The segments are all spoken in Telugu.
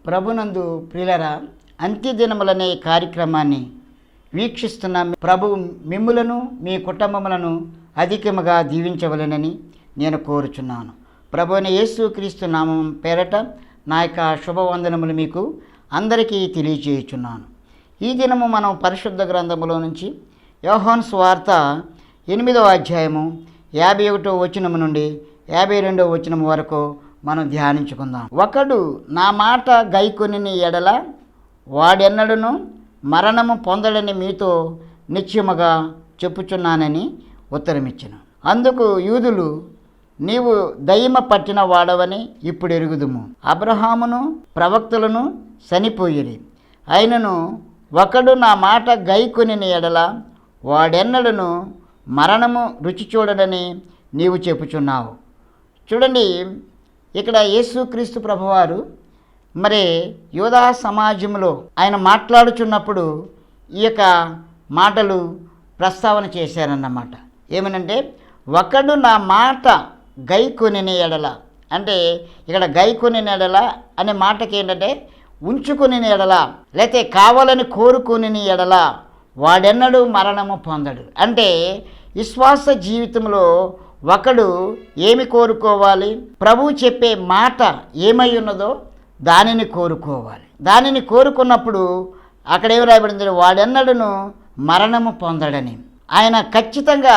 ప్రభునందు ప్రియులరా, అంత్యదినములనే కార్యక్రమాన్ని వీక్షిస్తున్న ప్రభు మిమ్ములను మీ కుటుంబములను అధికముగా దీవించవలెనని నేను కోరుచున్నాను. ప్రభువైన యేసుక్రీస్తు నామం పేరట నా యొక్క శుభవందనములు మీకు అందరికీ తెలియచేయుచున్నాను. ఈ దినము మనం పరిశుద్ధ గ్రంథములో నుంచి యోహాను సువార్త 8వ అధ్యాయము 51వ వచనము నుండి 52వ వచనము వరకు మనం ధ్యానించుకుందాం. ఒకడు నా మాట గైకొనిన ఎడల వాడెన్నడను మరణము పొందడని మీతో నిశ్చయముగా చెప్పుచున్నానని ఉత్తరమిచ్చెను. అందుకు యూదులు, నీవు దయ్యమ పట్టిన వాడవని ఇప్పుడు ఎరుగుదుము. అబ్రహామును ప్రవక్తలను చనిపోయిరి, అయినను ఒకడు నా మాట గైకొనిన ఎడల వాడెన్నడను మరణము రుచి చూడడని నీవు చెప్పుచున్నావు. చూడండి, ఇక్కడ యేసుక్రీస్తు ప్రభువారు మరి యూదా సమాజంలో ఆయన మాట్లాడుచున్నప్పుడు ఈ యొక్క మాటలు ప్రస్తావన చేశారన్నమాట. ఏమనంటే, ఒకడు నా మాట గైకొనిన ఎడల, అంటే ఇక్కడ గైకొనిన ఎడల అనే మాటకి ఏంటంటే ఉంచుకుని ఎడల, లేకపోతే కావాలని కోరుకుని ఎడల వాడెన్నడూ మరణము పొందడు. అంటే విశ్వాస జీవితంలో ఒకడు ఏమి కోరుకోవాలి? ప్రభువు చెప్పే మాట ఏమై ఉన్నదో దానిని కోరుకోవాలి. దానిని కోరుకున్నప్పుడు అక్కడ ఏమి రాయబడింది? వాడెన్నడను మరణము పొందడని ఆయన ఖచ్చితంగా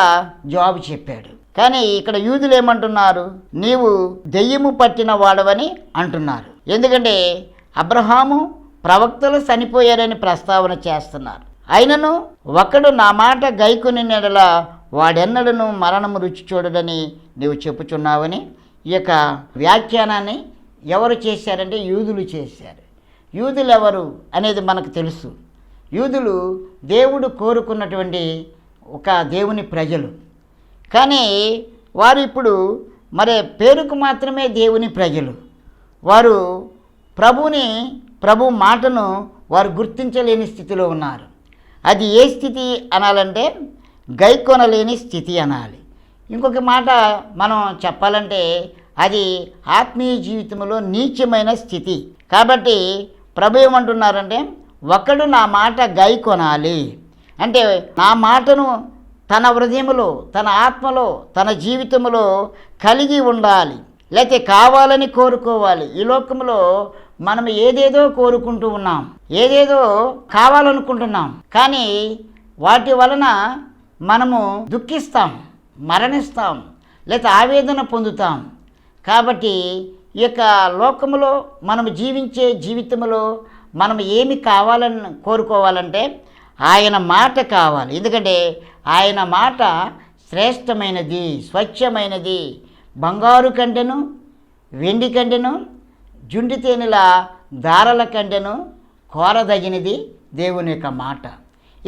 జవాబు చెప్పాడు. కానీ ఇక్కడ యూదులు ఏమంటున్నారు? నీవు దెయ్యము పట్టిన వాడవని అంటున్నారు. ఎందుకంటే అబ్రహాము ప్రవక్తలు చనిపోయారని ప్రస్తావన చేస్తున్నారు. అయినను ఒకడు నా మాట గైకొని నెడల వాడెన్నడను మరణము రుచి చూడడని నీవు చెప్పుచున్నావని ఈ యొక్క వ్యాఖ్యానాన్ని ఎవరు చేశారంటే యూదులు చేశారు. యూదులు ఎవరు అనేది మనకు తెలుసు. యూదులు దేవుడు కోరుకున్నటువంటి ఒక దేవుని ప్రజలు. కానీ వారు ఇప్పుడు మరి పేరుకు మాత్రమే దేవుని ప్రజలు. వారు ప్రభు మాటను వారు గుర్తించలేని స్థితిలో ఉన్నారు. అది ఏ స్థితి అనాలంటే గైకొనలేని స్థితి అనాలి. ఇంకొక మాట మనం చెప్పాలంటే అది ఆత్మీయ జీవితంలో నీచమైన స్థితి. కాబట్టి ప్రభు ఏమంటున్నారంటే, ఒకడు నా మాట గైకొనాలి అంటే నా మాటను తన హృదయములో, తన ఆత్మలో, తన జీవితంలో కలిగి ఉండాలి, లేకపోతే కావాలని కోరుకోవాలి. ఈ లోకంలో మనం ఏదేదో కోరుకుంటూ ఉన్నాం, ఏదేదో కావాలనుకుంటున్నాం. కానీ వాటి వలన మనము దుఃఖిస్తాం, మరణిస్తాం, లేకపోతే ఆవేదన పొందుతాం. కాబట్టి ఈ యొక్క లోకములో మనం జీవించే జీవితంలో మనం ఏమి కావాలని కోరుకోవాలంటే ఆయన మాట కావాలి. ఎందుకంటే ఆయన మాట శ్రేష్టమైనది, స్వచ్ఛమైనది, బంగారు కంటెను, వెండి కంటెను, జుండి తేనెల దారల కంటెను కోరదగినది దేవుని యొక్క మాట.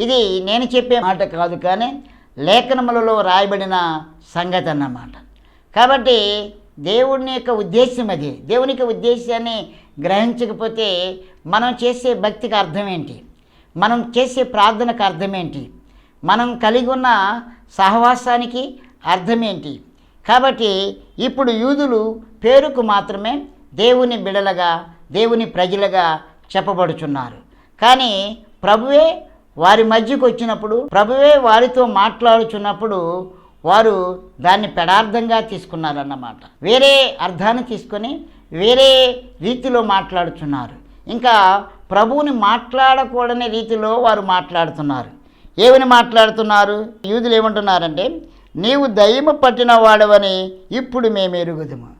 ఇది నేను చెప్పే మాట కాదు, కానీ లేఖనములలో రాయబడిన సంగతి అన్నమాట. కాబట్టి దేవుని యొక్క ఉద్దేశం అది. దేవుని యొక్క ఉద్దేశాన్ని గ్రహించకపోతే మనం చేసే భక్తికి అర్థం ఏంటి? మనం చేసే ప్రార్థనకు అర్థం ఏంటి? మనం కలిగి ఉన్న సహవాసానికి అర్థం ఏంటి? కాబట్టి ఇప్పుడు యూదులు పేరుకు మాత్రమే దేవుని బిడలగా, దేవుని ప్రజలుగా చెప్పబడుచున్నారు. కానీ ప్రభువే వారి మధ్యకు వచ్చినప్పుడు, ప్రభువే వారితో మాట్లాడుచున్నప్పుడు వారు దాన్ని పెడార్థంగా తీసుకున్నారన్నమాట. వేరే అర్థాన్ని తీసుకొని వేరే రీతిలో మాట్లాడుతున్నారు. ఇంకా ప్రభువుని మాట్లాడకూడని రీతిలో వారు మాట్లాడుతున్నారు. ఏమని మాట్లాడుతున్నారు? యూదులు ఏమంటున్నారంటే, నీవు దయ్యము పట్టిన వాడవని ఇప్పుడు మేము ఎరుగుదుము.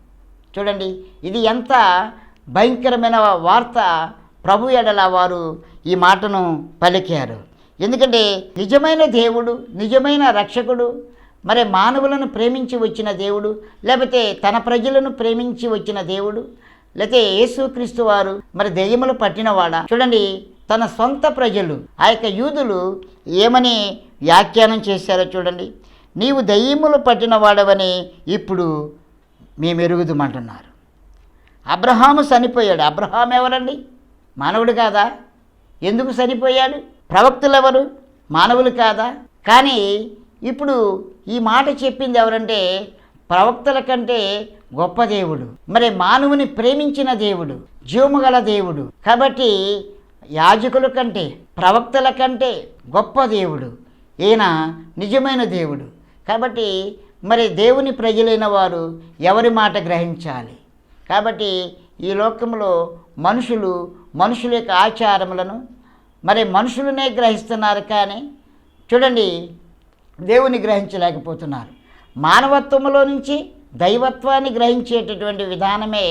చూడండి, ఇది ఎంత భయంకరమైన వార్త. ప్రభు ఎడల వారు ఈ మాటను పలికారు. ఎందుకంటే నిజమైన దేవుడు, నిజమైన రక్షకుడు, మరి మానవులను ప్రేమించి వచ్చిన దేవుడు, లేకపోతే తన ప్రజలను ప్రేమించి వచ్చిన దేవుడు, లేకపోతే యేసుక్రీస్తు వారు మరి దెయ్యములు పట్టినవాడా? చూడండి, తన సొంత ప్రజలు ఆ యొక్క యూదులు ఏమని వ్యాఖ్యానం చేశారో చూడండి. నీవు దెయ్యములు పట్టిన వాడవని ఇప్పుడు మేము ఎరుగుదుమంటున్నారు. అబ్రహాము చనిపోయాడు. అబ్రహాం ఎవరండి? మానవుడు కాదా? ఎందుకు చనిపోయాడు? ప్రవక్తలు ఎవరు? మానవులు కాదా? కానీ ఇప్పుడు ఈ మాట చెప్పింది ఎవరంటే ప్రవక్తల కంటే గొప్ప దేవుడు, మరి మానవుని ప్రేమించిన దేవుడు, జీవము గల దేవుడు. కాబట్టి యాజకుల కంటే ప్రవక్తల కంటే గొప్ప దేవుడు ఈయన, నిజమైన దేవుడు. కాబట్టి మరి దేవుని ప్రజలైన వారు ఎవరి మాట గ్రహించాలి? కాబట్టి ఈ లోకంలో మనుషుల యొక్క ఆచారములను మరి మనుషులనే గ్రహిస్తున్నారు, కానీ చూడండి దేవుని గ్రహించలేకపోతున్నారు. మానవత్వంలో నుంచి దైవత్వాన్ని గ్రహించేటటువంటి విధానమే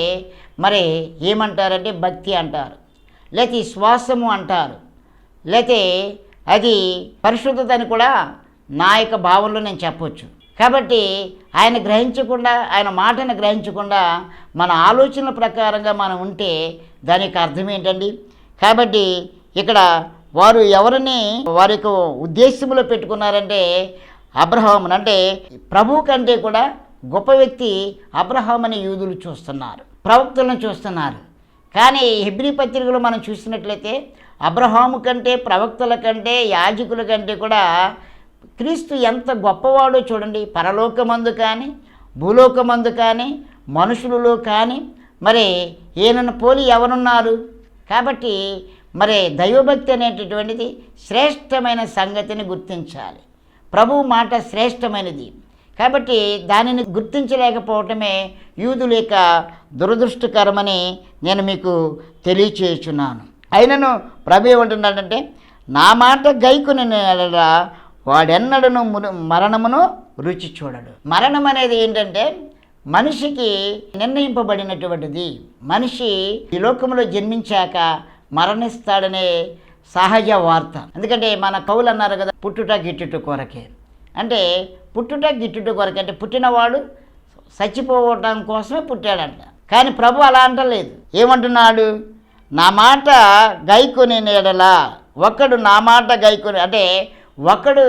మరి ఏమంటారంటే భక్తి అంటారు, లేకపోతే విశ్వాసము అంటారు, లేకపోతే అది పరిశుద్ధత అని కూడా నా యొక్క భావంలో నేను చెప్పొచ్చు. కాబట్టి ఆయన గ్రహించకుండా, ఆయన మాటను గ్రహించకుండా మన ఆలోచనల ప్రకారంగా మనం ఉంటే దాని యొక్క అర్థం ఏంటండి? కాబట్టి ఇక్కడ వారు ఎవరిని వారి యొక్క ఉద్దేశంలో పెట్టుకున్నారంటే అబ్రహామును, అంటే ప్రభువు కంటే కూడా గొప్ప వ్యక్తి అబ్రహామని యూదులు చూస్తున్నారు, ప్రవక్తలను చూస్తున్నారు. కానీ హెబ్రీ పత్రికలో మనం చూసినట్లయితే అబ్రహాము కంటే, ప్రవక్తల కంటే, యాజకుల కంటే కూడా క్రీస్తు ఎంత గొప్పవాడో చూడండి. పరలోకమందు కానీ, భూలోకమందు కానీ, మనుషులలో కానీ మరి ఈయనను పోలి ఎవరున్నారు? కాబట్టి మరి దైవభక్తి అనేటటువంటిది శ్రేష్టమైన సంగతిని గుర్తించాలి. ప్రభువు మాట శ్రేష్టమైనది. కాబట్టి దానిని గుర్తించలేకపోవటమే యూదుల యొక్క దురదృష్టకరమని నేను మీకు తెలియచేయుచున్నాను. అయినను ప్రభు ఏమంటున్నాడంటే, నా మాట గైకొని వాడెన్నడను మరణమును రుచి చూడడు. మరణం అనేది ఏంటంటే మనిషికి నిర్ణయింపబడినటువంటిది. మనిషి ఈ లోకంలో జన్మించాక మరణిస్తాడనే సహజ వార్త. ఎందుకంటే మన కవులు అన్నారు కదా, పుట్టుట గిట్టుట కొరకే. అంటే పుట్టుట గిట్టుట కొరకే అంటే పుట్టినవాడు చచ్చిపోవటం కోసమే పుట్టాడంట. కానీ ప్రభు అలా అంటలేదు. ఏమంటున్నాడు? నా మాట గైకొని ఎడలా ఒకడు నా మాట గైకొని, అంటే ఒకడు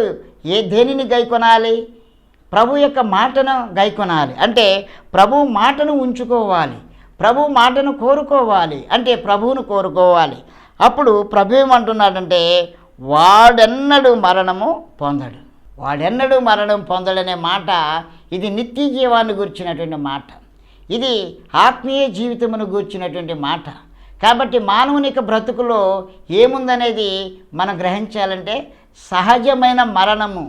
దేనిని గైకొనాలి? ప్రభు యొక్క మాటను గైకొనాలి. అంటే ప్రభు మాటను ఉంచుకోవాలి, ప్రభు మాటను కోరుకోవాలి, అంటే ప్రభువును కోరుకోవాలి. అప్పుడు ప్రభు ఏమంటున్నాడంటే, వాడెన్నడూ మరణము పొందడు. వాడెన్నడూ మరణం పొందడనే మాట ఇది నిత్య జీవాన్ని గూర్చినటువంటి మాట, ఇది ఆత్మీయ జీవితమును గూర్చినటువంటి మాట. కాబట్టి మానవుని యొక్క బ్రతుకులో ఏముందనేది మనం గ్రహించాలంటే సహజమైన మరణము.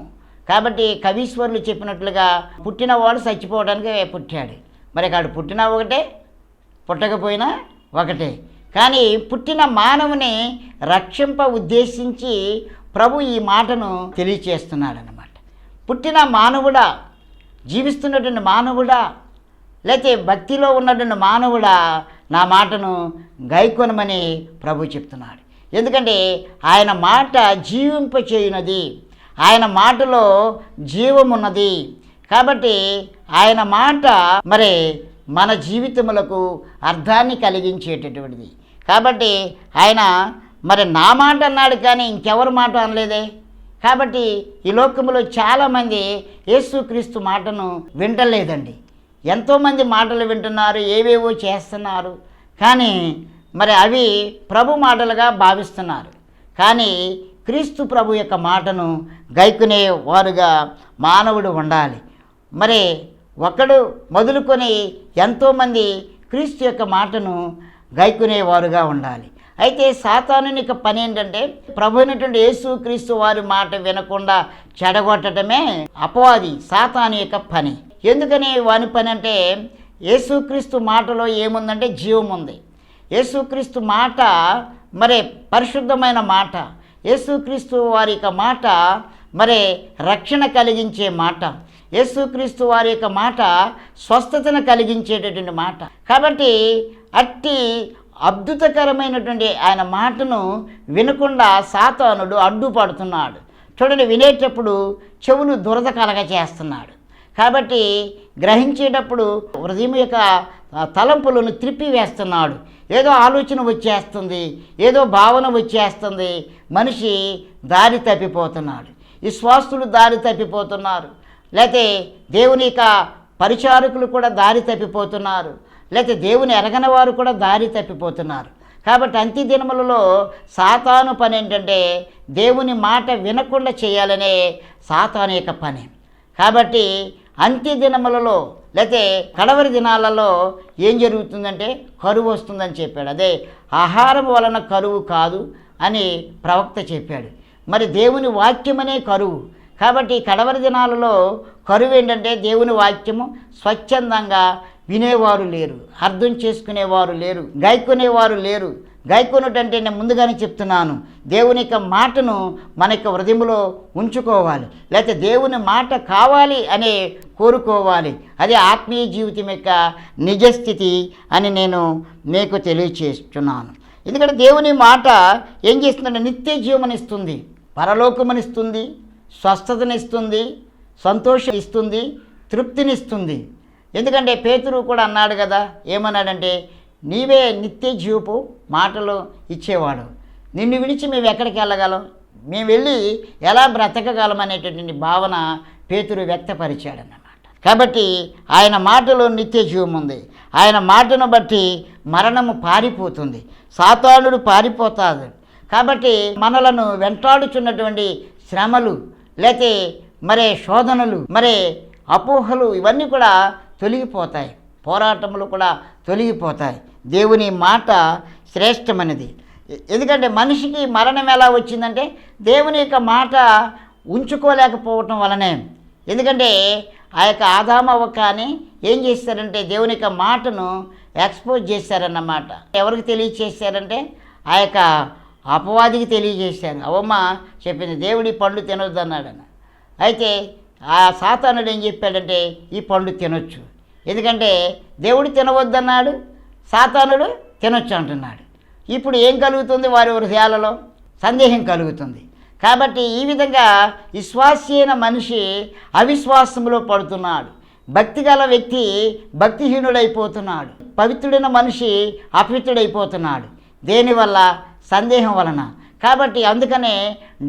కాబట్టి కవీశ్వరులు చెప్పినట్లుగా పుట్టినవాడు చచ్చిపోవడానికే పుట్టాడు. మరి కాడు పుట్టినా ఒకటే, పుట్టకపోయినా ఒకటే. కానీ పుట్టిన మానవుని రక్షింప ఉద్దేశించి ప్రభు ఈ మాటను తెలియచేస్తున్నాడు అన్నమాట. పుట్టిన మానవుడా, జీవిస్తున్నటువంటి మానవుడా, లేకపోతే భక్తిలో ఉన్నటువంటి మానవుడా, నా మాటను గైకొనమని ప్రభు చెప్తున్నాడు. ఎందుకంటే ఆయన మాట జీవింపచేయునది, ఆయన మాటలో జీవమున్నది. కాబట్టి ఆయన మాట మరి మన జీవితములకు అర్థాన్ని కలిగించేటటువంటిది. కాబట్టి ఆయన మరి నా మాట అన్నాడు, కానీ ఇంకెవరి మాట అనలేదే. కాబట్టి ఈ లోకంలో చాలామంది యేసుక్రీస్తు మాటను వింటలేదండి. ఎంతోమంది మాటలు వింటున్నారు, ఏవేవో చేస్తున్నారు, కానీ మరి అవి ప్రభు మాటలుగా భావిస్తున్నారు. కానీ క్రీస్తు ప్రభు యొక్క మాటను గైకునే వారుగా మానవుడు ఉండాలి. మరి ఒకడు మొదలుకొని ఎంతోమంది క్రీస్తు యొక్క మాటను గైకునేవారుగా ఉండాలి. అయితే సాతానుని యొక్క పని ఏంటంటే ప్రభు అయినటువంటి యేసు క్రీస్తు వారి మాట వినకుండా చెడగొట్టడమే అపవాది సాతాను యొక్క పని. ఎందుకని వాని పని అంటే, యేసుక్రీస్తు మాటలో ఏముందంటే జీవం ఉంది. యేసుక్రీస్తు మాట మరి పరిశుద్ధమైన మాట. యేసుక్రీస్తు వారి యొక్క మాట మరి రక్షణ కలిగించే మాట. యేసుక్రీస్తు వారి యొక్క మాట స్వస్థతను కలిగించేటటువంటి మాట. కాబట్టి అట్టి అద్భుతకరమైనటువంటి ఆయన మాటను వినకుండా సాతానుడు అడ్డుపడుతున్నాడు. చూడండి, వినేటప్పుడు చెవులు దురద కలగ చేస్తున్నాడు. కాబట్టి గ్రహించేటప్పుడు హృదయం యొక్క తలంపులను త్రిప్పివేస్తున్నాడు. ఏదో ఆలోచన వచ్చేస్తుంది, ఏదో భావన వచ్చేస్తుంది, మనిషి దారి తప్పిపోతున్నాడు, విశ్వాసులు దారి తప్పిపోతున్నారు, లేకపోతే దేవుని యొక్క పరిచారకులు కూడా దారి తప్పిపోతున్నారు, లేకపోతే దేవుని ఎరగని వారు కూడా దారి తప్పిపోతున్నారు. కాబట్టి అంత్య దినములలో సాతాను పని ఏంటంటే దేవుని మాట వినకుండా చేయాలనే సాతాను యొక్క పని. కాబట్టి అంత్య దినములలో లేకపోతే కడవరి దినాలలో ఏం జరుగుతుందంటే కరువు వస్తుందని చెప్పాడు. అదే ఆహారం వలన కరువు కాదు అని ప్రవక్త చెప్పాడు. మరి దేవుని వాక్యమనే కరువు. కాబట్టి కడవరి దినాలలో కరువు ఏంటంటే దేవుని వాక్యము స్వచ్ఛందంగా వినేవారు లేరు, అర్థం చేసుకునేవారు లేరు, గాయకునేవారు లేరు. గాయకునుటంటే నేను ముందుగానే చెప్తున్నాను, దేవుని యొక్క మాటను మన యొక్క హృదయంలో ఉంచుకోవాలి, లేకపోతే దేవుని మాట కావాలి అనే కోరుకోవాలి. అదే ఆత్మీయ జీవితం యొక్క నిజస్థితి అని నేను మీకు తెలియచేస్తున్నాను. ఎందుకంటే దేవుని మాట ఏం చేస్తుందంటే నిత్య జీవమనిస్తుంది, పరలోకమనిస్తుంది, స్వస్థతనిస్తుంది, సంతోషం ఇస్తుంది, తృప్తినిస్తుంది. ఎందుకంటే పేతురు కూడా అన్నాడు కదా, ఏమన్నాడంటే నీవే నిత్య జీవపు మాటలు ఇచ్చేవాడు, నిన్ను విడిచి మేము ఎక్కడికి వెళ్ళగలం, మేము వెళ్ళి ఎలా బ్రతకగలం అనేటటువంటి భావన పేతురు వ్యక్తపరిచాడన్నమాట. కాబట్టి ఆయన మాటలో నిత్య జీవం ఉంది. ఆయన మాటను బట్టి మరణము పారిపోతుంది, సాతానుడు పారిపోతాడు. కాబట్టి మనలను వెంటాడుచున్నటువంటి శ్రమలు, లేతే మరే శోధనలు, మరే అపోహలు ఇవన్నీ కూడా తొలగిపోతాయి, పోరాటములు కూడా తొలగిపోతాయి. దేవుని మాట శ్రేష్టమైనది. ఎందుకంటే మనిషికి మరణం ఎలా వచ్చిందంటే దేవుని యొక్క మాట ఉంచుకోలేకపోవటం వలనే. ఎందుకంటే ఆ యొక్క ఆదామవ్వ కానీ ఏం చేశారంటే దేవుని యొక్క మాటను ఎక్స్పోజ్ చేశారన్నమాట. ఎవరికి తెలియచేశారంటే ఆ యొక్క అపవాదికి తెలియజేశారు. అవమ్మ చెప్పింది దేవుడి పండు తినొద్దు అన్నాడని. అయితే ఆ సాతానుడు ఏం చెప్పాడంటే ఈ పండు తినొచ్చు, ఎందుకంటే దేవుడు తినవద్దన్నాడు, సాతానుడు తినొచ్చు అంటున్నాడు. ఇప్పుడు ఏం కలుగుతుంది? వారి హృదయాలలో సందేహం కలుగుతుంది. కాబట్టి ఈ విధంగా విశ్వాసీ అయిన మనిషి అవిశ్వాసంలో పడుతున్నాడు, భక్తిగల వ్యక్తి భక్తిహీనుడైపోతున్నాడు, పవిత్రుడైన మనిషి అపవిత్రుడైపోతున్నాడు. దేనివల్ల? సందేహం వలన. కాబట్టి అందుకనే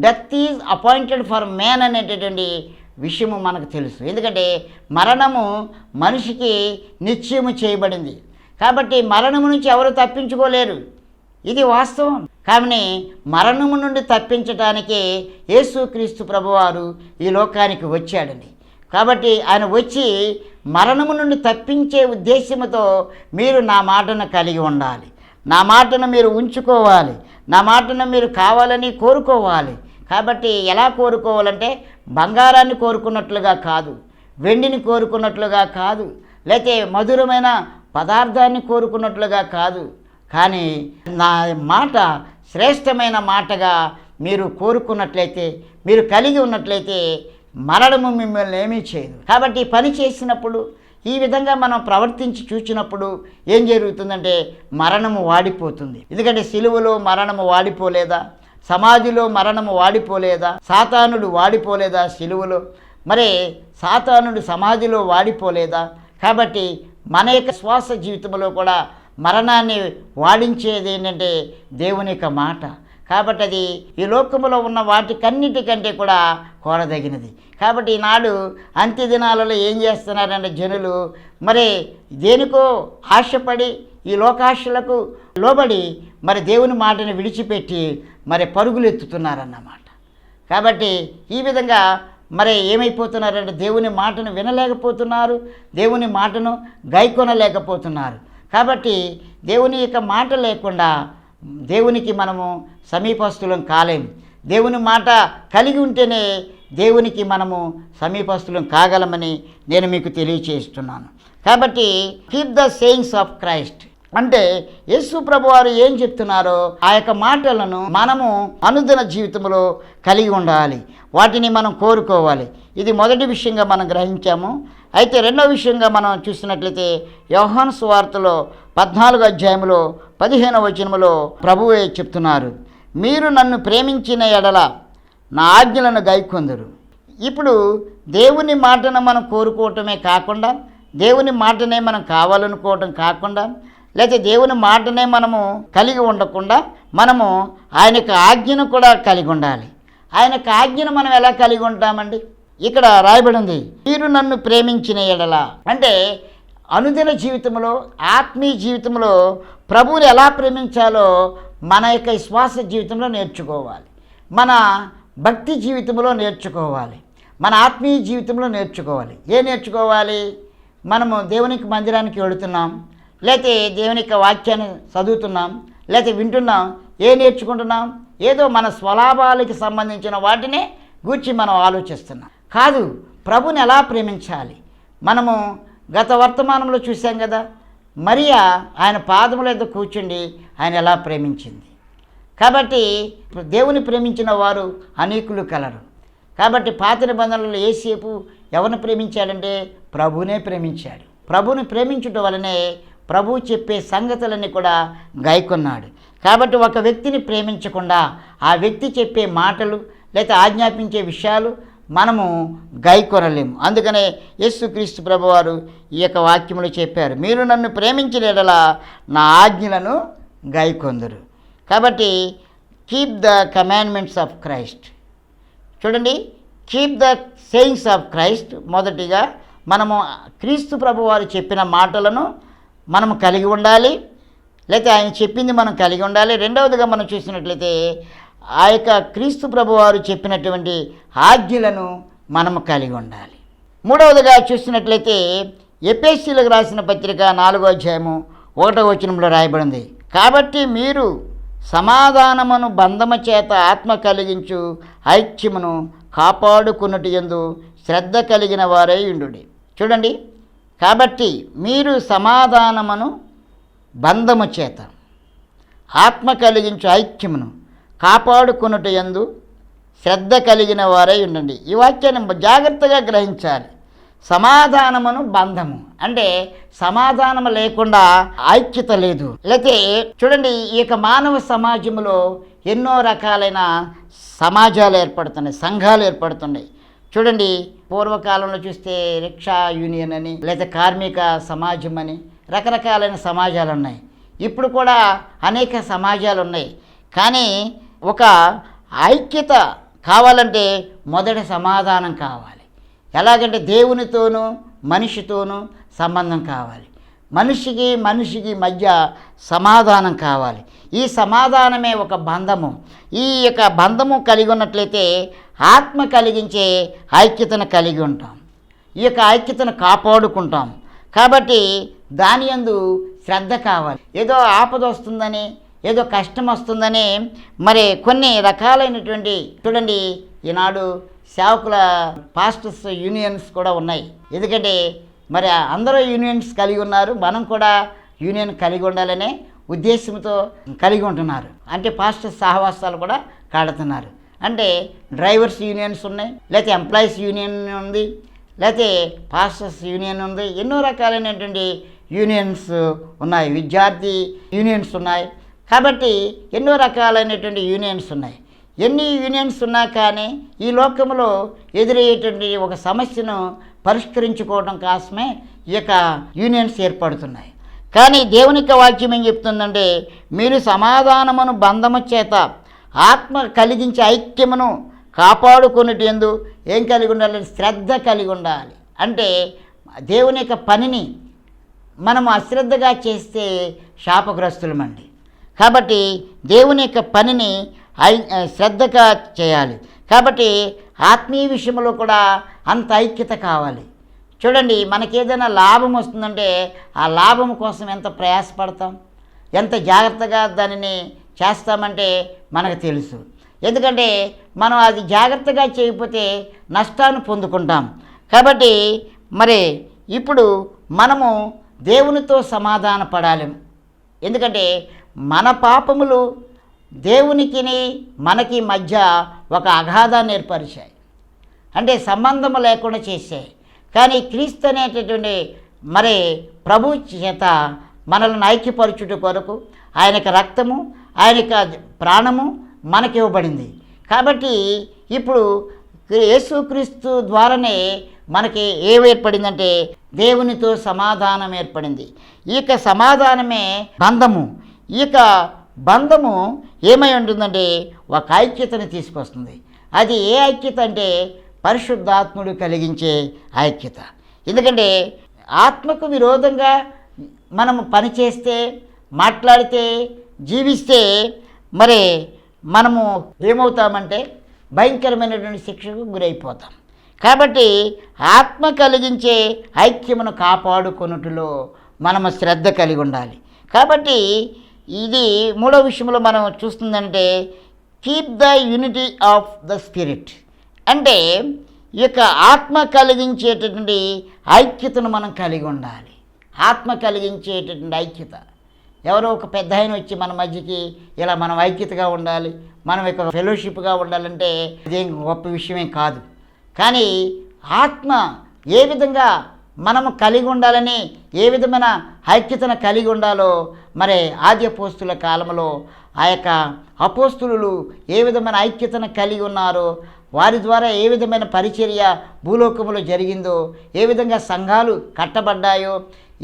death is appointed for man అనేటటువంటి విషయము మనకు తెలుసు. ఎందుకంటే మరణము మనిషికి నిశ్చయము చేయబడింది. కాబట్టి మరణము నుంచి ఎవరు తప్పించుకోలేరు, ఇది వాస్తవం. కానీ మరణము నుండి తప్పించటానికి యేసుక్రీస్తు ప్రభువారు ఈ లోకానికి వచ్చాడండి. కాబట్టి ఆయన వచ్చి మరణము నుండి తప్పించే ఉద్దేశంతో మీరు నా మాటను కలిగి ఉండాలి, నా మాటను మీరు ఉంచుకోవాలి, నా మాటను మీరు కావాలని కోరుకోవాలి. కాబట్టి ఎలా కోరుకోవాలంటే బంగారాన్ని కోరుకున్నట్లుగా కాదు, వెండిని కోరుకున్నట్లుగా కాదు, లేకపోతే మధురమైన పదార్థాన్ని కోరుకున్నట్లుగా కాదు, కానీ నా మాట శ్రేష్టమైన మాటగా మీరు కోరుకున్నట్లయితే, మీరు కలిగి ఉన్నట్లయితే మరణము మిమ్మల్ని ఏమీ చేయదు. కాబట్టి పని చేసినప్పుడు ఈ విధంగా మనం ప్రవర్తించి చూచినప్పుడు ఏం జరుగుతుందంటే మరణము వాడిపోతుంది. ఎందుకంటే సిలువలో మరణము వాడిపోలేదా? సమాధిలో మరణము వాడిపోలేదా? సాతానుడు వాడిపోలేదా సిలువలో? మరి సాతానుడు సమాధిలో వాడిపోలేదా? కాబట్టి మన యొక్క శ్వాస జీవితంలో కూడా మరణాన్ని వాడించేది ఏంటంటే దేవుని యొక్క మాట. కాబట్టి అది ఈ లోకములో ఉన్న వాటికన్నిటికంటే కూడా కోరదగినది. కాబట్టి ఈనాడు అంత్య దినాలలో ఏం చేస్తున్నారంటే జనులు మరి దేనికో ఆశపడి ఈ లోకాశలకు లోబడి మరి దేవుని మాటను విడిచిపెట్టి మరి పరుగులు ఎత్తుతున్నారన్నమాట. కాబట్టి ఈ విధంగా మరి ఏమైపోతున్నారంటే దేవుని మాటను వినలేకపోతున్నారు, దేవుని మాటను గైకొనలేకపోతున్నారు. కాబట్టి దేవుని యొక్క మాట లేకుండా దేవునికి మనము సమీపస్తులం కాలేము. దేవుని మాట కలిగి ఉంటేనే దేవునికి మనము సమీపస్తులం కాగలమని నేను మీకు తెలియచేస్తున్నాను. కాబట్టి keep the sayings of Christ అంటే యేసు ప్రభువారు ఏం చెప్తున్నారో ఆ యొక్క మాటలను మనము అనుదిన జీవితంలో కలిగి ఉండాలి, వాటిని మనం కోరుకోవాలి. ఇది మొదటి విషయంగా మనం గ్రహించాము. అయితే రెండవ విషయంగా మనం చూసినట్లయితే యోహాను సువార్తలో 14వ అధ్యాయంలో 15వ వచనములో ప్రభువే చెప్తున్నారు, మీరు నన్ను ప్రేమించిన ఎడల నా ఆజ్ఞలను గైకొందురు. ఇప్పుడు దేవుని మాటను మనం కోరుకోవటమే కాకుండా, దేవుని మాటనే మనం కావాలనుకోవటం కాకుండా, లేకపోతే దేవుని మాటనే మనము కలిగి ఉండకుండా మనము ఆయన యొక్క ఆజ్ఞను కూడా కలిగి ఉండాలి. ఆయన యొక్క ఆజ్ఞను మనం ఎలా కలిగి ఉంటామండి? ఇక్కడ రాయబడింది, మీరు నన్ను ప్రేమించిన ఎడల. అంటే అనుదిన జీవితంలో, ఆత్మీయ జీవితంలో ప్రభువుని ఎలా ప్రేమించాలో మన యొక్క విశ్వాస జీవితంలో నేర్చుకోవాలి, మన భక్తి జీవితంలో నేర్చుకోవాలి, మన ఆత్మీయ జీవితంలో నేర్చుకోవాలి. ఏం నేర్చుకోవాలి? మనము దేవునికి మందిరానికి వెళుతున్నాం, లేకపోతే దేవుని యొక్క వాక్యాన్ని చదువుతున్నాం, లేకపోతే వింటున్నాం, నేర్చుకుంటున్నాం? ఏదో మన స్వలాభాలకి సంబంధించిన వాటినే గూర్చి మనం ఆలోచిస్తున్నాం. కాదు, ప్రభుని ఎలా ప్రేమించాలి? మనము గత వర్తమానంలో చూసాం కదా, మరియా ఆయన పాదముల యొద్ద కూర్చుండి ఆయన ఎలా ప్రేమించింది. కాబట్టి దేవుని ప్రేమించిన వారు అనేకులు కలరు. కాబట్టి పాత నిబంధనలలో యేసేపు ఎవరిని ప్రేమించాడంటే ప్రభువునే ప్రేమించాడు. ప్రభువుని ప్రేమించడం వలనే ప్రభువు చెప్పే సంగతులన్నీ కూడా గైకొన్నాడు. కాబట్టి ఒక వ్యక్తిని ప్రేమించకుండా ఆ వ్యక్తి చెప్పే మాటలు లేదా ఆజ్ఞాపించే విషయాలు మనము గైకొనలేము. అందుకనే యేసుక్రీస్తు ప్రభువారు ఈ యొక్క వాక్యములు చెప్పారు, మీరు నన్ను ప్రేమించిన యెడల నా ఆజ్ఞలను గైకొందురు. కాబట్టి keep the commandments of Christ. చూడండి, keep the sayings of Christ. మొదటిగా మనము క్రీస్తు ప్రభువారు చెప్పిన మాటలను మనము కలిగి ఉండాలి, లేకపోతే ఆయన చెప్పింది మనం కలిగి ఉండాలి. రెండవదిగా మనం చూసినట్లయితే ఆ యొక్క క్రీస్తు ప్రభువారు చెప్పినటువంటి ఆజ్ఞలను మనము కలిగి ఉండాలి. మూడవదిగా చూసినట్లయితే ఎఫెసీయులకు రాసిన పత్రిక 4వ అధ్యాయము 1వ వచనంలో రాయబడింది, కాబట్టి మీరు సమాధానమును బంధము చేత ఆత్మ కలిగించు ఐక్యమును కాపాడుకున్నట్టు యందు శ్రద్ధ కలిగిన వారై ఉండుడి. చూడండి, కాబట్టి మీరు సమాధానమును బంధము చేత ఆత్మ కలిగించు ఐక్యమును కాపాడుకున్నట్టు యందు శ్రద్ధ కలిగిన వారై ఉండండి. ఈ వాక్యాన్ని జాగ్రత్తగా గ్రహించాలి. సమాధానమును బంధము అంటే సమాధానము లేకుండా ఐక్యత లేదు. లేకపోతే చూడండి, ఈ యొక్క మానవ సమాజంలో ఎన్నో రకాలైన సమాజాలు ఏర్పడుతున్నాయి, సంఘాలు ఏర్పడుతున్నాయి. చూడండి, పూర్వకాలంలో చూస్తే రిక్షా యూనియన్ అని, లేదా కార్మిక సమాజం అని రకరకాలైన సమాజాలు ఉన్నాయి. ఇప్పుడు కూడా అనేక సమాజాలు ఉన్నాయి. కానీ ఒక ఐక్యత కావాలంటే మొదట సమాధానం కావాలి. ఎలాగంటే దేవునితోనూ మనిషితోనూ సంబంధం కావాలి. మనిషికి మధ్య సమాధానం కావాలి. ఈ సమాధానమే ఒక బంధము. ఈ యొక్క బంధము కలిగి ఉన్నట్లయితే ఆత్మ కలిగించే ఐక్యతను కలిగి ఉంటాం. ఈ యొక్క ఐక్యతను కాపాడుకుంటాం. కాబట్టి దాని యందు శ్రద్ధ కావాలి. ఏదో ఆపద వస్తుందని, ఏదో కష్టం వస్తుందని మరి కొన్ని రకాలైనటువంటి చూడండి, ఈనాడు సేవకుల పాస్టర్స్ యూనియన్స్ కూడా ఉన్నాయి. ఎందుకంటే మరి అందరూ యూనియన్స్ కలిగి ఉన్నారు, మనం కూడా యూనియన్ కలిగి ఉండాలనే ఉద్దేశంతో కలిగి ఉంటున్నారు. అంటే పాస్టర్స్ సహవాసాలు కూడా కాడుతున్నారు. అంటే డ్రైవర్స్ యూనియన్స్ ఉన్నాయి, లేకపోతే ఎంప్లాయీస్ యూనియన్ ఉంది, లేకపోతే పాస్టర్స్ యూనియన్ ఉంది. ఎన్నో రకాలైనటువంటి యూనియన్స్ ఉన్నాయి. విద్యార్థి యూనియన్స్ ఉన్నాయి. కాబట్టి ఎన్నో రకాలైనటువంటి యూనియన్స్ ఉన్నాయి. ఎన్ని యూనియన్స్ ఉన్నా కానీ ఈ లోకంలో ఎదురయ్యేటువంటి ఒక సమస్యను పరిష్కరించుకోవడం కోసమే ఈ యొక్క యూనియన్స్ ఏర్పడుతున్నాయి. కానీ దేవుని యొక్క వాక్యం ఏం చెప్తుందంటే, మీరు సమాధానమును బంధము చేత ఆత్మ కలిగించే ఐక్యమును కాపాడుకునేటి యందు ఏం కలిగి ఉండాలి? శ్రద్ధ కలిగి ఉండాలి. అంటే దేవుని యొక్క పనిని మనము అశ్రద్ధగా చేస్తే శాపగ్రస్తులమండి. కాబట్టి దేవుని యొక్క పనిని శ్రద్ధగా చేయాలి. కాబట్టి ఆత్మీయ విషయంలో కూడా అంత ఐక్యత కావాలి. చూడండి, మనకేదైనా లాభం వస్తుందంటే ఆ లాభం కోసం ఎంత ప్రయాసపడతాం, ఎంత జాగ్రత్తగా దానిని చేస్తామంటే మనకు తెలుసు. ఎందుకంటే మనం అది జాగ్రత్తగా చేయకపోతే నష్టాన్ని పొందుకుంటాం. కాబట్టి మరి ఇప్పుడు మనము దేవునితో సమాధాన పడాలి. ఎందుకంటే మన పాపములు దేవునికి మనకి మధ్య ఒక అగాధాన్ని ఏర్పరిచాయి, అంటే సంబంధము లేకుండా చేశాయి. కానీ క్రీస్తు అనేటటువంటి మరి ప్రభు చేత మనల్ని ఐక్యపరచుట కొరకు ఆయన యొక్క రక్తము, ఆయన యొక్క ప్రాణము మనకి ఇవ్వబడింది. కాబట్టి ఇప్పుడు యేసుక్రీస్తు ద్వారానే మనకి ఏర్పడిందంటే దేవునితో సమాధానం ఏర్పడింది. ఈ యొక్క సమాధానమే బంధము. ఈ యొక్క బంధము ఏమై ఉంటుందంటే ఒక ఐక్యతను తీసుకొస్తుంది. అది ఏ ఐక్యత అంటే పరిశుద్ధాత్ముడు కలిగించే ఐక్యత. ఎందుకంటే ఆత్మకు విరోధంగా మనము పనిచేస్తే, మాట్లాడితే, జీవిస్తే మరి మనము ఏమవుతామంటే భయంకరమైనటువంటి శిక్షకు గురైపోతాం. కాబట్టి ఆత్మ కలిగించే ఐక్యమును కాపాడుకొనుటలో మనము శ్రద్ధ కలిగి ఉండాలి. కాబట్టి ఇది మూడో విషయంలో మనం చూస్తుందంటే keep the unity of the spirit. అంటే ఈ యొక్క ఆత్మ కలిగించేటటువంటి ఐక్యతను మనం కలిగి ఉండాలి. ఆత్మ కలిగించేటటువంటి ఐక్యత. ఎవరో ఒక పెద్ద ఆయన వచ్చి మన మధ్యకి ఇలా మనం ఐక్యతగా ఉండాలి, మనం యొక్క ఫెలోషిప్గా ఉండాలంటే ఇదేం గొప్ప విషయమేం కాదు. కానీ ఆత్మ ఏ విధంగా మనము కలిగి ఉండాలని, ఏ విధమైన ఐక్యతను కలిగి ఉండాలో మరి ఆది అపోస్తుల కాలంలో ఆ యొక్క అపోస్తులు ఏ విధమైన ఐక్యతను కలిగి ఉన్నారో, వారి ద్వారా ఏ విధమైన పరిచర్య భూలోకములో జరిగిందో, ఏ విధంగా సంఘాలు కట్టబడ్డాయో,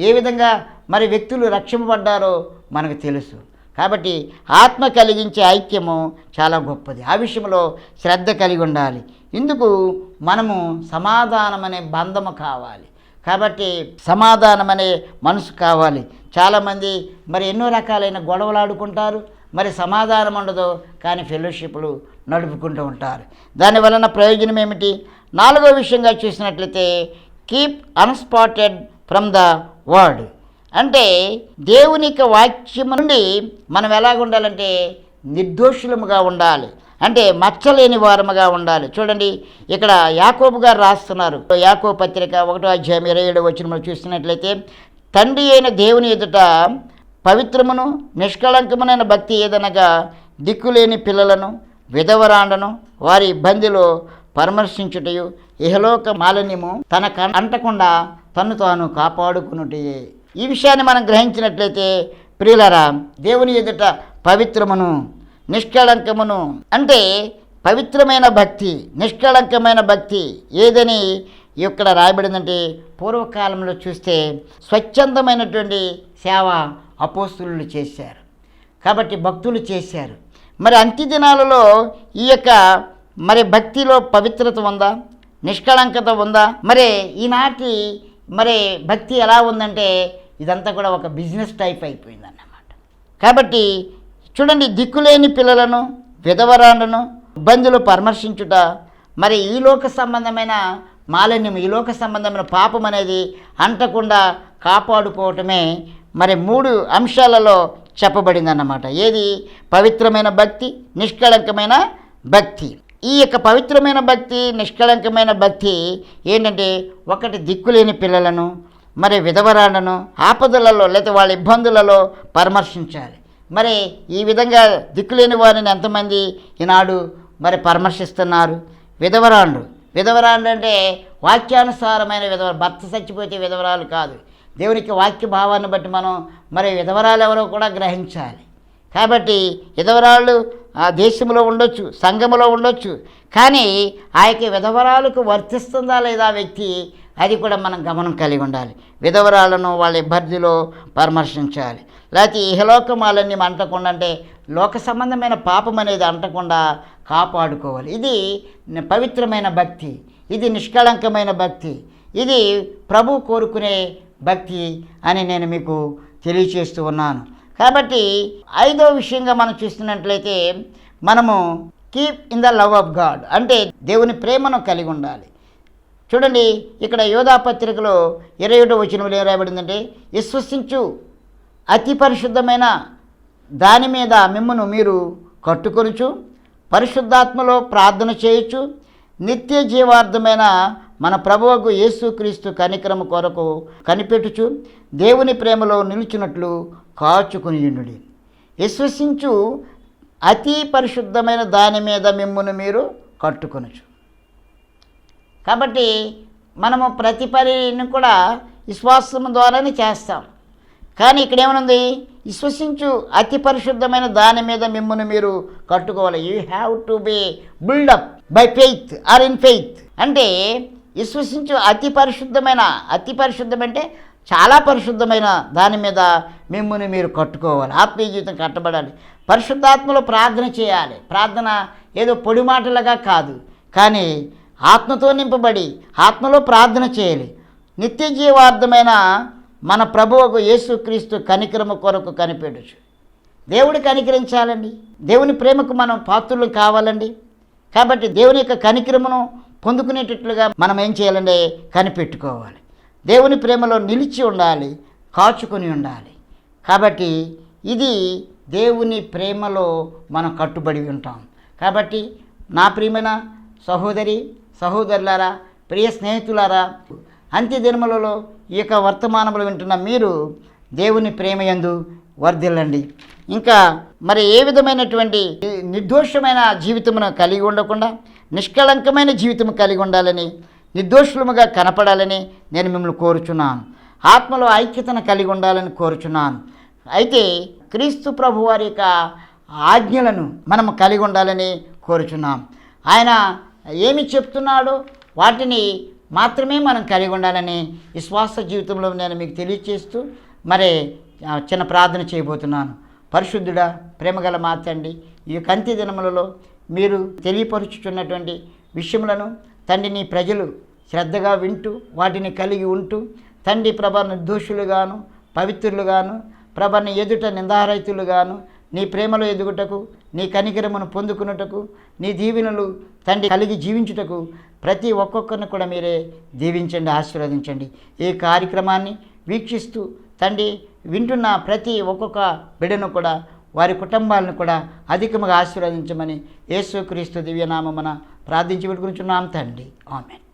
ఏ విధంగా మరి వ్యక్తులు రక్షింపబడ్డారో మనకు తెలుసు. కాబట్టి ఆత్మ కలిగించే ఐక్యము చాలా గొప్పది. ఆ విషయంలో శ్రద్ధ కలిగి ఉండాలి. ఇందుకు మనము సమాధానం అనే బంధము కావాలి. కాబట్టి సమాధానం అనే మనసు కావాలి. చాలామంది మరి ఎన్నో రకాలైన గొడవలు ఆడుకుంటారు, మరి సమాధానం ఉండదు, కానీ ఫెలోషిప్లు నడుపుకుంటూ ఉంటారు. దానివలన ప్రయోజనం ఏమిటి? నాలుగో విషయంగా చూసినట్లయితే కీప్ అన్స్పాటెడ్ ఫ్రమ్ ద వర్డ్. అంటే దేవుని యొక్క వాక్యం నుండి మనం ఎలాగ ఉండాలంటే నిర్దోషులముగా ఉండాలి, అంటే మచ్చలేని వారముగా ఉండాలి. చూడండి, ఇక్కడ యాకోబు గారు రాస్తున్నారు. యాకోబు పత్రిక 1:27 చూసినట్లయితే తండ్రి అయిన దేవుని ఎదుట పవిత్రమును నిష్కళంకమునైన భక్తి ఏదనగా దిక్కులేని పిల్లలను విధవరాండను వారి ఇబ్బందిలో పరామర్శించుటయు ఇహలోక మాలిన్యము తనకు అంటకుండా తను తాను కాపాడుకునుటయే. ఈ విషయాన్ని మనం గ్రహించినట్లయితే ప్రియులరా, దేవుని ఎదుట పవిత్రమును నిష్కళంకమును అంటే పవిత్రమైన భక్తి, నిష్కళంకమైన భక్తి ఏదని ఇక్కడ రాయబడిందంటే పూర్వకాలంలో చూస్తే స్వచ్ఛందమైనటువంటి సేవ అపోస్తులు చేశారు. కాబట్టి భక్తులు చేశారు. మరి అంత్య దినాలలో ఈ యొక్క మరి భక్తిలో పవిత్రత ఉందా, నిష్కళంకత ఉందా? మరి ఈనాటి మరి భక్తి ఎలా ఉందంటే ఇదంతా కూడా ఒక బిజినెస్ టైప్ అయిపోయిందన్నమాట. కాబట్టి చూడండి, దిక్కులేని పిల్లలను విధవరాండను ఇబ్బందులు పరామర్శించుట, మరి ఈ లోక సంబంధమైన మాలిన్యం, ఈ లోక సంబంధమైన పాపం అనేది అంటకుండా కాపాడుకోవటమే మరి 3 అంశాలలో చెప్పబడిందన్నమాట. ఏది? పవిత్రమైన భక్తి, నిష్కళంకమైన భక్తి. ఈ యొక్క పవిత్రమైన భక్తి, నిష్కళంకమైన భక్తి ఏంటంటే ఒకటి దిక్కులేని పిల్లలను మరి విధవరాండను ఆపదలలో లేదా వాళ్ళ ఇబ్బందులలో పరామర్శించాలి. మరి ఈ విధంగా దిక్కులేని వారిని ఎంతమంది ఈనాడు మరి పరామర్శిస్తున్నారు? విధవరాండు అంటే వాక్యానుసారమైన భర్త చచ్చిపోతే విధవరాలు కాదు. దేవునికి వాక్య భావాన్ని బట్టి మనం మరి విధవరాలు ఎవరో కూడా గ్రహించాలి. కాబట్టి విధవరాళ్ళు ఆ దేశంలో ఉండొచ్చు, సంఘములో ఉండొచ్చు, కానీ ఆ యొక్క విధవరాలకు వర్తిస్తుందా లేదా వ్యక్తి, అది కూడా మనం గమనం కలిగి ఉండాలి. విధవరాలను వాళ్ళ ఇబ్బందిలో పరామర్శించాలి. లేకపోతే ఇహలోక మాలిన్యం అంటకుండా, అంటే లోక సంబంధమైన పాపం అనేది అంటకుండా కాపాడుకోవాలి. ఇది పవిత్రమైన భక్తి, ఇది నిష్కళంకమైన భక్తి, ఇది ప్రభు కోరుకునే భక్తి అని నేను మీకు తెలియచేస్తూ ఉన్నాను. కాబట్టి 5వ విషయంగా మనం చూస్తున్నట్లయితే మనము keep in the love of God, అంటే దేవుని ప్రేమను కలిగి ఉండాలి. చూడండి, ఇక్కడ యోధా పత్రికలో 27 ఏం రాయబడిందంటే విశ్వసించు అతి పరిశుద్ధమైన దాని మీద మిమ్మును మీరు కట్టుకొనుచు పరిశుద్ధాత్మలో ప్రార్థన చేయొచ్చు, నిత్య జీవార్థమైన మన ప్రభువుకు యేసుక్రీస్తు కనికరము కొరకు కనిపెట్టుచు దేవుని ప్రేమలో నిలుచున్నట్లు కాచుకునియుండుడి. విశ్వసించు అతి పరిశుద్ధమైన దాని మీద మిమ్మును మీరు కట్టుకొనచ్చు. కాబట్టి మనము ప్రతి పనిని కూడా విశ్వాసం ద్వారానే చేస్తాం. కానీ ఇక్కడ ఏమనుంది? విశ్వసించు అతి పరిశుద్ధమైన దాని మీద మిమ్మును మీరు కట్టుకోవాలి. You have to be build up by faith or in faith. అంటే విశ్వసించు అతి పరిశుద్ధమైన అంటే చాలా పరిశుద్ధమైన దాని మీద మిమ్ముని మీరు కట్టుకోవాలి. ఆత్మీయ జీవితం కట్టబడాలి. పరిశుద్ధాత్మలో ప్రార్థన చేయాలి. ప్రార్థన ఏదో పొడి మాటలుగా కాదు, కానీ ఆత్మతో నింపబడి ఆత్మలో ప్రార్థన చేయాలి. నిత్య జీవార్థమైన మన ప్రభువుకు యేసుక్రీస్తు కనికరము కొరకు కనిపెట్టచ్చు. దేవుడు కనికరించాలండి. దేవుని ప్రేమకు మనం పాత్రులు కావాలండి. కాబట్టి దేవుని యొక్క కనికరమును పొందుకునేటట్లుగా మనం ఏం చేయాలంటే కనిపెట్టుకోవాలి. దేవుని ప్రేమలో నిలిచి ఉండాలి, కాచుకొని ఉండాలి. కాబట్టి ఇది దేవుని ప్రేమలో మనం కట్టుబడి ఉంటాం. కాబట్టి నా ప్రియమైన సహోదరి సహోదరులారా, ప్రియ స్నేహితులారా, అంత్య దినములలో ఈ యొక్క వర్తమానములు వింటున్న మీరు దేవుని ప్రేమయందు వర్ధిల్లండి. ఇంకా మరి ఏ విధమైనటువంటి నిర్దోషమైన జీవితమును కలిగి ఉండకుండా నిష్కళంకమైన జీవితం కలిగి ఉండాలని, నిర్దోషులముగా కనపడాలని నేను మిమ్మల్ని కోరుచున్నాను. ఆత్మలో ఐక్యతను కలిగి ఉండాలని కోరుచున్నాను. అయితే క్రీస్తు ప్రభు వారి యొక్క ఆజ్ఞలను మనం కలిగి ఉండాలని కోరుచున్నాం. ఆయన ఏమి చెప్తున్నాడో వాటిని మాత్రమే మనం కలిగి ఉండాలని విశ్వాస జీవితంలో నేను మీకు తెలియచేస్తూ మరి చిన్న ప్రార్థన చేయబోతున్నాను. పరిశుద్ధుడా, ప్రేమగల మా తండ్రి, ఈ అంత్య దినములలో మీరు తెలియపరుచుచున్నటువంటి విషయములను తండ్రి నీ ప్రజలు శ్రద్ధగా వింటూ వాటిని కలిగి ఉంటూ తండ్రి ప్రభ నిర్దోషులుగాను పవిత్రులుగాను ప్రభని ఎదుట నిందారహితులుగాను నీ ప్రేమలో ఎదుగుటకు, నీ కనికరమును పొందుకున్నటకు, నీ దీవెనలు తండ్రి కలిగి జీవించుటకు ప్రతి ఒక్కొక్కరిని కూడా మీరే దీవించండి, ఆశీర్వదించండి. ఈ కార్యక్రమాన్ని వీక్షిస్తూ తండ్రి వింటున్న ప్రతి ఒక్కొక్క బిడ్డను కూడా వారి కుటుంబాలను కూడా అధికముగా ఆశీర్వదించమని యేసుక్రీస్తు దివ్యనామమున ప్రార్థించి పెట్టుకుంటున్నాం తండ్రి. ఆమేన్.